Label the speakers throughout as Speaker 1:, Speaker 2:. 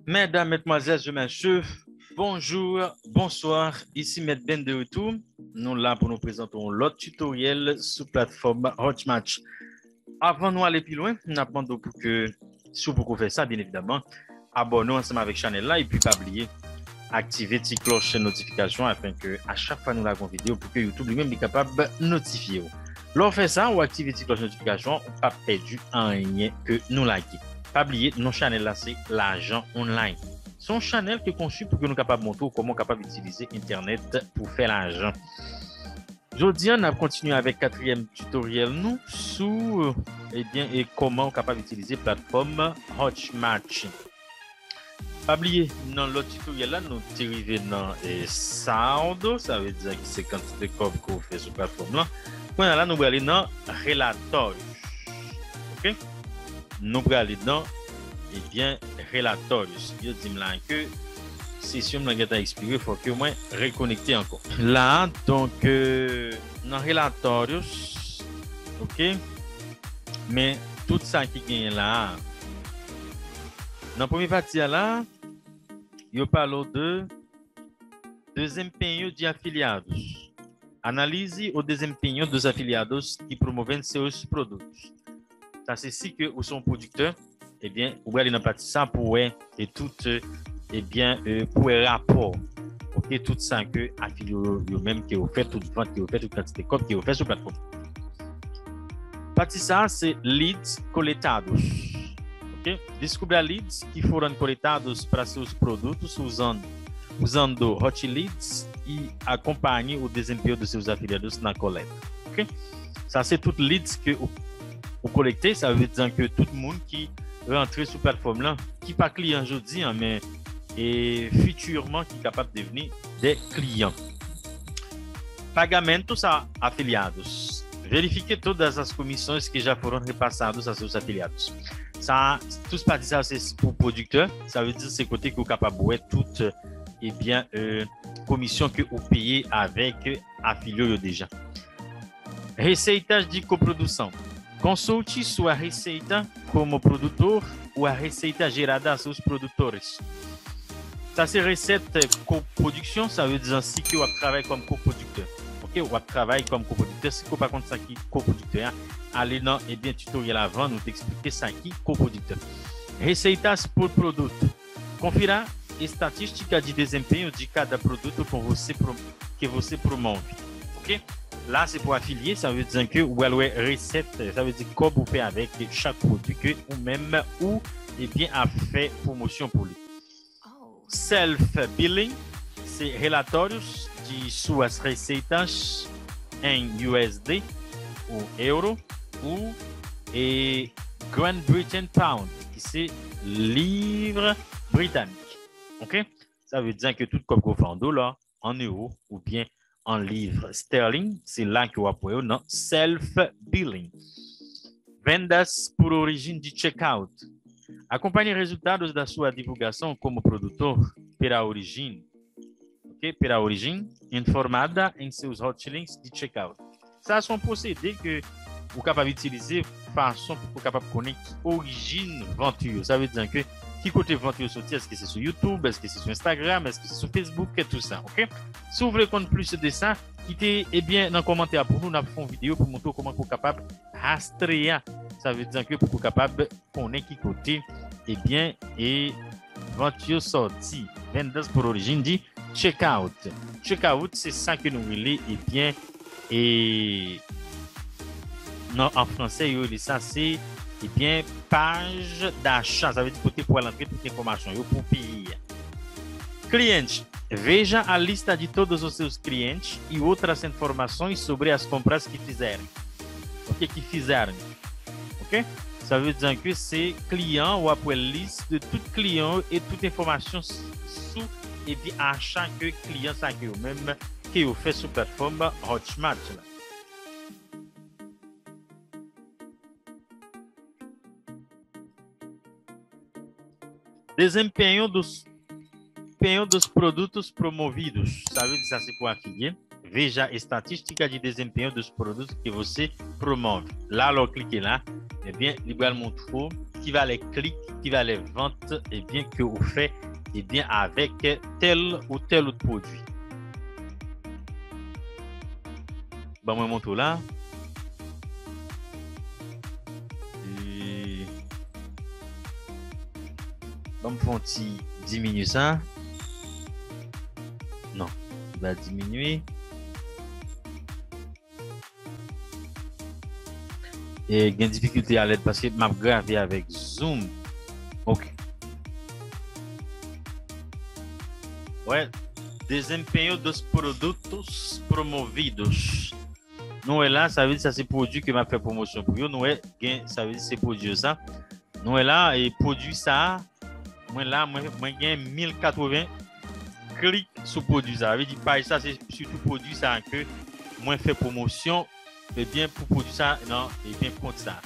Speaker 1: Mesdames, Mesdemoiselles et Messieurs, bonjour, bonsoir, ici Maître Ben de retour. Nous là pour nous présenter l'autre tutoriel sous plateforme Hotmatch. Avant de nous aller plus loin, nous demandons pour que, si vous pouvez faire ça, bien évidemment, abonnez-vous ensemble avec la chaîne là et puis pas oublier activer la cloche de notification afin que à chaque fois nous avons une vidéo pour que YouTube lui-même est capable de notifier. Lorsque fait ça ou activer la cloche de notification, on pas perdu en rien que nous likons. Pas oublier, notre channel là, c'est l'argent online. Son channel qui est conçu pour que nous capables de montrer comment capable d'utiliser Internet pour faire l'argent. Aujourd'hui, on a continué avec le 4e tutoriel nous sur et comment capable d'utiliser la plateforme Hotmatch. Pas oublier, dans l'autre tutoriel là, nous sommes arrivés dans Sound, ça veut dire que c'est quantité de code qu'on fait sur la plateforme là. Maintenant là, nous allons aller dans Relator. OK? Nous allons aller dans Relatorius. Je dis là que session que je vais expliquer, il faut que moi reconnecter encore. Là, donc, dans Relatorius, OK? Mais tout ça qui gagne là, dans la première partie là, je parle de desempenho de afiliados. Analise o desempenho dos afiliados que promovem seus produtos. Ça c'est si que vous sont producteurs, eh bien, vous allez dans la partie ça pour et tout, eh bien, pour un rapport. OK, tout ça que affiliés eux-mêmes qui ont fait, toute vente qui ont fait, toute quantité de code qui ont fait sur la plateforme. Partie ça, c'est leads coletados. OK? Descubra leads que foram coletados para seus produtos usando Hot Leads e acompanhe o desempenho dos seus afiliados na coleta. OK? Ça, c'est toutes leads que vous collectez. Ça veut dire que tout le monde qui rentre sur la plateforme là, qui pas client aujourd'hui, mais et futurement qui est capable de devenir des clients. Pagamentos a afiliados. Verifique todas as comissões que já foram repassadas a seus afiliados. Ça, tout ce parti ça c'est pour producteur. Ça veut dire c'est côté que vous capable de toute et bien commission que vous payez avec affiliés déjà. Receitas de coprodução. Consulte sua receita como produtor ou a receita gerada a seus produtores. Ça c'est recette coproduction, ça veut dire ainsi que vous travaillez comme coproducteur. OK, vous travaillez comme coproducteur, si vous par contre ça qui coproducteur, allez dans et bien tutoriel avant nous t'expliquer ça qui coproducteur. Receitas por produto. Confira estatística de desempenho de cada produto que você promove. OK? Là, c'est pour affilier, ça veut dire que ou alors recette, ça veut dire quoi vous faites avec chaque produit que ou même ou et bien a fait promotion pour lui. Self-billing, c'est relatórios de suas receitas em USD ou euro ou et Great Britain Pound, qui c'est livre britannique. OK? Ça veut dire que tout comme qu'on fait en dollars, en euros ou bien en livres sterling, c'est là que vous apoiez dans self-billing. Vendas por origem de checkout. Acompanhe resultados da sua divulgação como produtor pela origem, ok? Pela origem informada em seus hot links de checkout. Ça, c'est un procédé que vous êtes capable d'utiliser façon pour vous capable de connaître origine venture. Ça veut dire que qui côté venture sortir, est-ce que c'est sur YouTube, est-ce que c'est sur Instagram, est-ce que c'est sur Facebook et tout ça, ok? Si vous voulez connaître plus de ça, quittez eh bien dans les commentaires pour nous, nous avons une vidéo pour montrer comment vous êtes capable de rastreer. Ça veut dire que pour vous êtes capable de connaître qui côté eh bien et venture sortie, vendas pour origine dit checkout. Checkout, c'est ça que nous voulons eh bien et non, en français, ça c'est eh bien page d'achat. Ça veut dire côté pour l'entrée toute information pour payer. Cliente, veja a lista de todos os seus clientes e outras informações sobre as compras que fizerem. O que fizeram? OK? Ça veut dire que c'est client ou après liste de tout client et toute information sous et bien achat que client ça que même qui vous fait sur plateforme Hotmart. Desempenho dos produtos promovidos. Ça veut dire ça c'est pour affilier. Veja a estatística de desempenho dos produtos que você promove. Là, alors cliquez là, eh bien, il va montrer qui va les clics, qui va les ventes, et bien que vous faites, et bien avec tel ou tel autre produit. Bon, moi montre là. Et... bon, me font diminuer ça. Non, il va diminuer. Et il y a une difficulté à l'aide parce que m'a gravé avec Zoom. Ok. Ouais. Desempenho dos produtos promovidos. Nous là, ça veut dire ça c'est produit que m'a fait promotion pour vous. Nous ça veut dire c'est produit ça. Nous là et produit ça. Moi là, moi gain 1080 clics sur produit ça. Ça veut dire page ça c'est surtout produit ça que moi fait promotion. Et bien pour produire ça, non, et bien compte ça.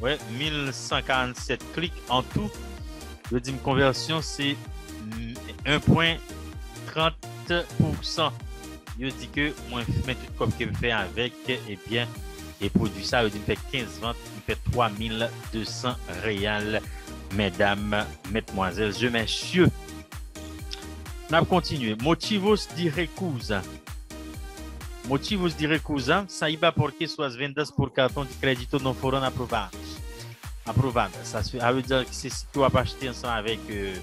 Speaker 1: Ouais, 1147 clics en tout. Je dis une conversion, c'est 1,30%. Je dis que moi, je fais tout comme que je fais avec, et bien, et produit ça, je dis fait 15 ventes, il fait 3200 réals, mesdames, mesdemoiselles, messieurs. On va continuer. Motivos de recusa. Motivos de recusa, saiba porque suas vendas por cartão de crédito não foram aprovadas. Ça veut dire que si tu vas acheter ensemble avec un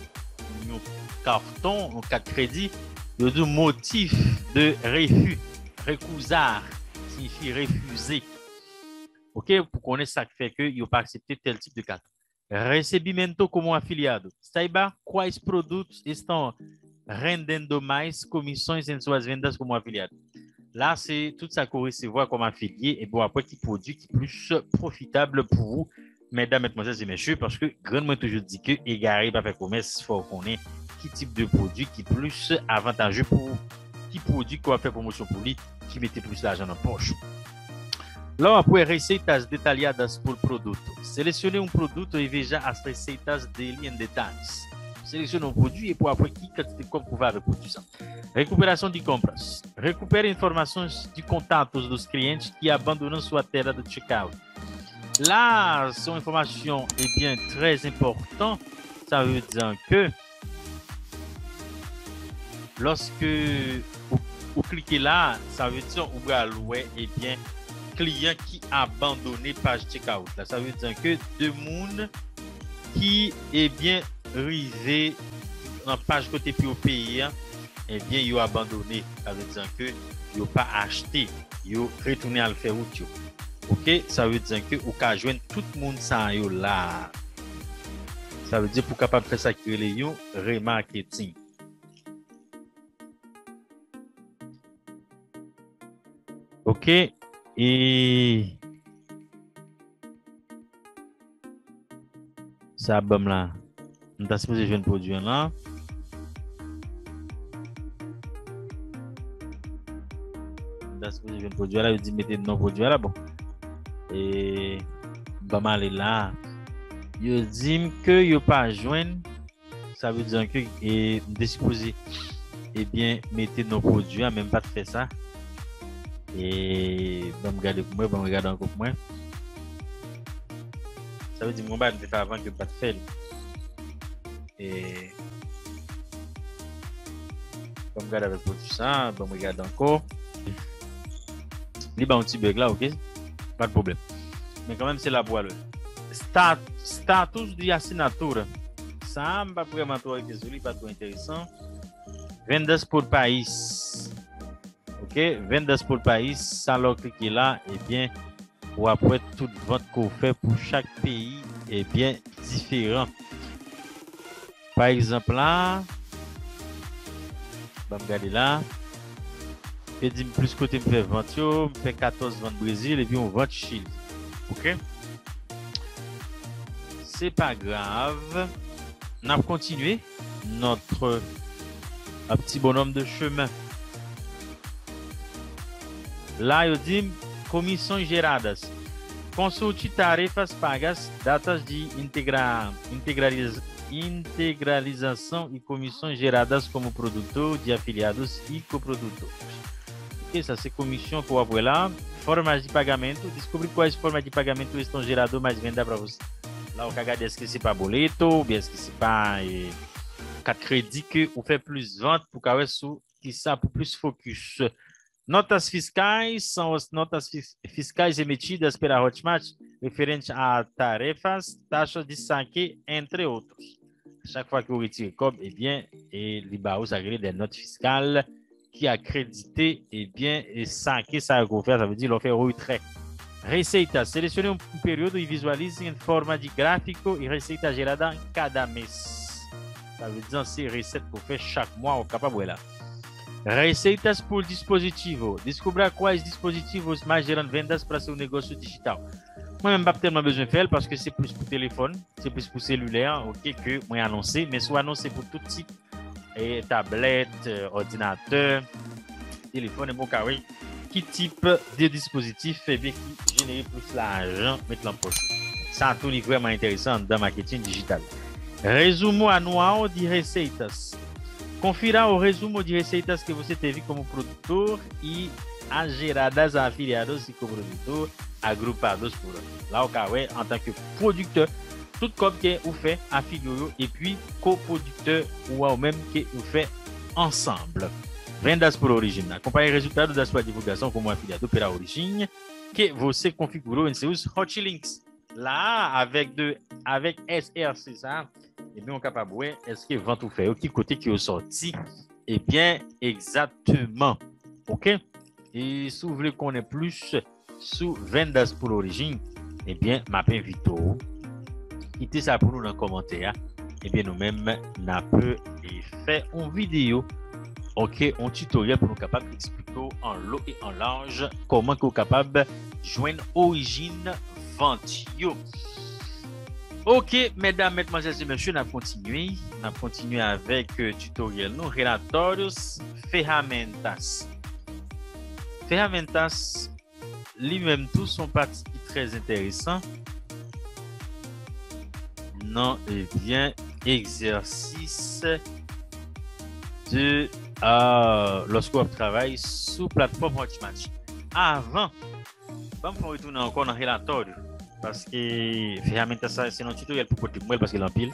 Speaker 1: carton, un carte crédit, il y a deux motifs de refus. Recusar signifie refuser. Ok, pour connaître ça qui fait que il n'a pas accepté tel type de carte. Recebimento como afiliado. Saiba quais produtos estão rendendo mais comissões em suas vendas como afiliado. Là, c'est tout ça qu'on recevoir comme affilié et bon, après, qui produit qui est plus profitable pour vous, mesdames, mesdemoiselles et messieurs, parce que, grandement, toujours dit que, égaré, pas faire commerce, il faut qu'on ait qui type de produit qui est plus avantageux pour vous, qui produit qu'on va faire promotion pour lui, qui mettez plus d'argent dans la poche. Là, après, receitas detalhadas por produto. Sélectionnez un produto e veja as receitas dele em detalhes. Selecione um produto e por après que quantité de compra vai produzir ça. Recuperação de compras. Recupere informações de contatos dos clientes que abandonam sua tela de checkout. Là, son information est bien très important. Ça veut dire que lorsque vous cliquez là, ça veut dire que vous allez et bien client qui a abandonné page checkout. Là, ça veut dire que deux personnes qui est bien arrivé dans page côté puis au pays, eh bien, ils ont abandonné. Ça veut dire que ils n'ont pas acheté, ils ont retourné à le faire route. Ok, ça veut dire que vous pouvez joindre tout le monde ça là. Ça veut dire pour capable faire ça qui est le remarketing. Ok, et ça bon là. On t'a supposé jouer un produit là. On t'a supposé jouer un produit là. Il dit mettez nos produits là bon. Et bah mal là. Il dit que il pas joindre. Ça veut dire que et disposer. Eh bien mettez nos produits là, même pas de faire ça. Et bah me regarder pour moi, bah me regarder encore pour moi. Ça veut dire mon bah ne fait avant que pas de faire. Et comme regarde avec tout ça, bon regarde encore. Il y a un petit bug là, ok? Pas de problème. Mais quand même, c'est la boîte. Status de assinatura. Ça, pas vraiment trop désolé, pas trop intéressant. Vendas por país. Ok? Vendas por país. Ça, là, cliquez là, et bien, ou après toute vente qu'on fait pour chaque pays, est bien différent. Par exemple là, je vais regarder là. Je dis plus côté me fait 20, je fais 14 ventes Brésil et puis on vend Chili. Ok? C'est pas grave. On a continué notre petit bonhomme de chemin. Lá eu digo comissões geradas. Consulte tarefas pagas, datas de integralização e comissões geradas como produtor, de afiliados e coprodutores. Ok, ça c'est commission que vous là. Formas de pagamento. Descobrir quais formas de pagamento estão geradas mais venda para você. Là, on regarde est-ce que c'est pas boleto, ou bien est-ce que c'est pas carte crédit que ou fait plus vente pour qu'avec sous qui ça pour plus focus. Notas fiscais são as notas fiscais emitidas pela Hotmart referente a tarefas, taxas de saque, entre outros. Chaque fois que vous retirez comme, eh bien, et l'IBAO s'agrée des notes fiscales qui accrédité, eh bien, et saque, ça veut dire l'on fait retrait. Receita. Selecione um período e visualize em forma de gráfico e receita gerada em cada mês. Ça veut dire c'est recette pour faire chaque mois au capable là. Receitas por dispositivo. Descubra quais dispositivos mais geram vendas para seu negócio digital. Moi, même pas tellement besoin de faire parce que c'est plus pour téléphone, c'est plus pour cellulaire, ok, que moi annoncé, mais soit annoncé pour tout type, et tablette, ordinateur, téléphone et bon carré. Qui type de dispositif fait bien qui génère plus l'argent, mettre en poche. Ça, tout est vraiment intéressant dans le marketing digital. Resumo anual de receitas. Confira o resumo de receitas que você teve como produtor e as geradas a afiliados e coprodutor agrupados por là au cas en tant que producteur tout comme que vous fait affilié et puis coproducteur ou même que vous fait ensemble. Vendas por origem. Acompanhe o resultado da sua divulgação como afiliado pela origem que você configurou em seus hotlinks. Là, avec SRC, ça, et bien, on est capable de voir est-ce que vente ou fait, qui côté qui est sorti, et bien, exactement. OK? Et si vous voulez connaître plus sur Vendas pour l'origine, eh bien, m'a invité. Quittez ça pour nous dans les commentaires. Eh bien, nous-mêmes, on peut faire une vidéo, OK, un tutoriel pour nous capables d'expliquer en long et en large comment vous êtes capable de joindre origine vente. OK, mesdames, mesdemoiselles et messieurs, on a continué avec tutoriel nous relatórios ferramentas. Ferramentas, lui-même tous sont parties très intéressants. Non, eh bien, exercice de lorsqu'on travaille sous plateforme Hotmart. Avant, vamos retourner encore dans le relatório. Parce que ferramenta ça c'est un tutoriel pour côté moi parce que l'empile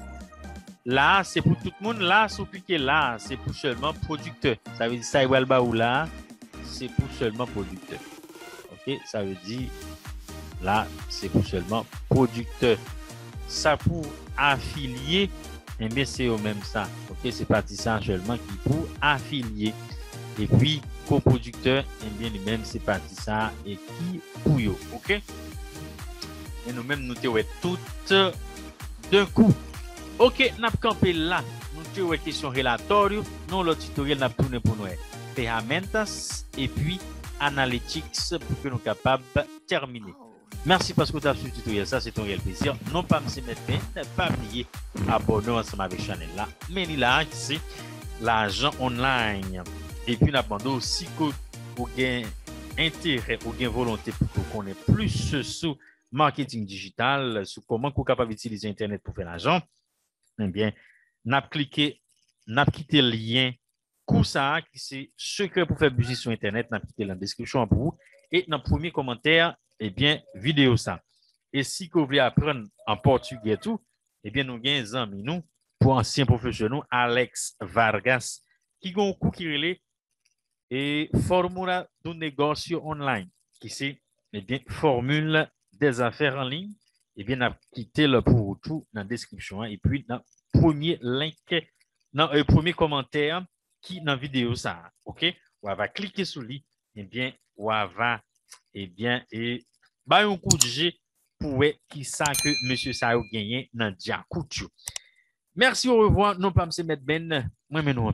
Speaker 1: là c'est pour tout le monde là sauf que là c'est pour seulement producteur ça veut dire ça ou là c'est pour seulement producteur OK ça veut dire là c'est pour seulement producteur ça pour affilié et bien c'est au même ça OK c'est parti ça seulement qui pour affilié et puis coproducteur et bien lui-même c'est parti ça et qui pour yo OK. Et nous-mêmes, nous avons tout d'un coup. OK, nous avons campé là. Nous avons une question relatoire. Nous, le tutoriel, nous avons tourné pour nous. Ferramentas et puis analytics pour que nous soyons capables de terminer. Merci parce que vous avez suivi le tutoriel. Ça, c'est un réel plaisir. Non pas me mettre bien, ne pas oublier abonner ensemble avec la chaîne là. Mais là, c'est l'argent online. Et puis, nous avons aussi que vous avez intérêt, vous avez volonté pour qu'on connaisse plus sur marketing digital, sur comment vous êtes capable d'utiliser Internet pour faire l'argent, eh bien, n'a quitté le lien Kousa, qui c'est secret pour faire business sur Internet, n'a quitté la description pour vous. Et dans le premier commentaire, eh bien, vidéo ça. Et si vous voulez apprendre en portugais tout, eh bien, nous avons un ami, nous, pour ancien professionnel, Alex Vargas, qui a un coup qui relève et formula do negócio online, qui c'est, eh bien, formule des affaires en ligne, et bien, on a quitté le pour tout dans la description. Et puis, dans le premier link, dans le premier commentaire qui dans la vidéo, ça, OK? On va cliquer sur lui, et bien, on va, et bien, et, bah, un coup de jet pour qui ça que monsieur ça a gagné dans Diakoutou. Merci, au revoir. Non pas M. Ben, moi, mais nous,